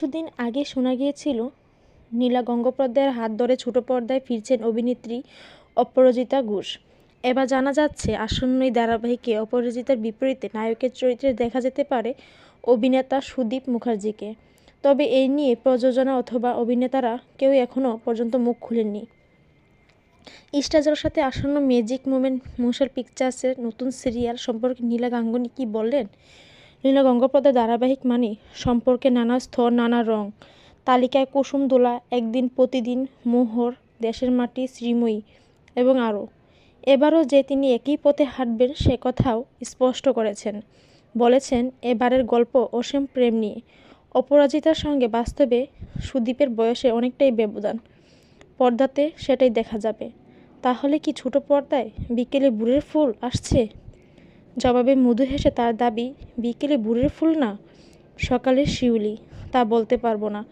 কিছুদিন আগে শোনা গিয়েছিল নীলা গঙ্গোপাধ্যায়ের হাত ধরে ছোট পর্দায় ফিরছেন অভিনেত্রী অপরাজিতা ঘোষ। এবার জানা যাচ্ছে আসন্ন এই ধারাবাহিকে অপরাজিতার বিপরীতে নায়কের চরিত্রে দেখা যেতে পারে অভিনেতা সুদীপ মুখার্জিকে। তবে এই নিয়ে প্রযোজনা অথবা অভিনেতারা কেউ এখনও পর্যন্ত মুখ খুলেননি। স্টার জলসাতে আসন্ন ম্যাজিক মোমেন্ট মোশন পিকচার্সের নতুন সিরিয়াল সম্পর্কে নীলা গাঙ্গুলি কী বললেন? নীলা গঙ্গোপাধ্যায় ধারাবাহিক মানে সম্পর্কে নানা স্তর, নানা রং। তালিকায় কুসুম দোলা, একদিন প্রতিদিন, মোহর, দেশের মাটি, শ্রীময়ী এবং আরও। এবারও যে তিনি একই পথে হাঁটবেন সে কথাও স্পষ্ট করেছেন। বলেছেন, এবারের গল্প অসীম প্রেম নিয়ে। অপরাজিতার সঙ্গে বাস্তবে সুদীপের বয়সে অনেকটাই ব্যবধান। পর্দাতে সেটাই দেখা যাবে। তাহলে কি ছোট পর্দায় বিকেলে ভোরের ফুল আসছে? জবাবে মৃদু হেসে তার দাবি, বিকেলে ভোরের ফুল না, সকালের শিউলি। তা বলতে পারবো না,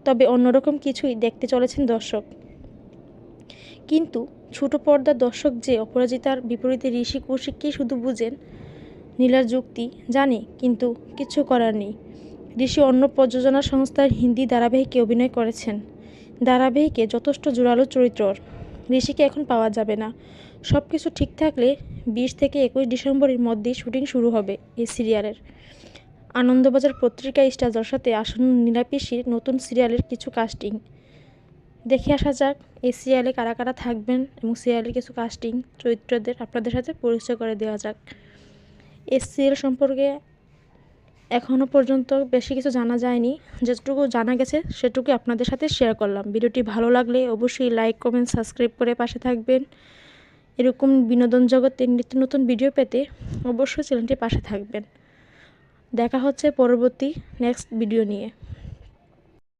তবে অন্যরকম কিছুই দেখতে চলেছেন দর্শক। কিন্তু ছোট পর্দার দর্শক যে অপরাজিতার বিপরীতে ঋষি কৌশিককেই শুধু বুঝেন। নীলার যুক্তি জানি, কিন্তু কিছু করার নেই। ঋষি অন্য প্রযোজনা সংস্থার হিন্দি ধারাবাহিকে অভিনয় করেছেন। ধারাবাহিকে যথেষ্ট জোরালো চরিত্র। ঋষিকে এখন পাওয়া যাবে না। সব কিছু ঠিক থাকলে 20 থেকে 21 ডিসেম্বরের মধ্যেই শুটিং শুরু হবে এই সিরিয়ালের। আনন্দবাজার পত্রিকায় স্টার জলসাতে আসন্ন নীলাপিসির নতুন সিরিয়ালের কিছু কাস্টিং দেখে আসা যাক। এই সিরিয়ালে কারা কারা থাকবেন এবং সিরিয়ালের কিছু কাস্টিং চরিত্রদের আপনাদের সাথে পরিচয় করে দেওয়া যাক। এই সিরিয়াল সম্পর্কে এখনও পর্যন্ত বেশি কিছু জানা যায়নি। যেটুকু জানা গেছে সেটুকু আপনাদের সাথে শেয়ার করলাম। ভিডিওটি ভালো লাগলে অবশ্যই লাইক, কমেন্ট, সাবস্ক্রাইব করে পাশে থাকবেন। এরকম বিনোদন জগতের নিত্য নতুন ভিডিও পেতে অবশ্যই চ্যানেলটির পাশে থাকবেন। দেখা হচ্ছে পরবর্তী নেক্সট ভিডিও নিয়ে।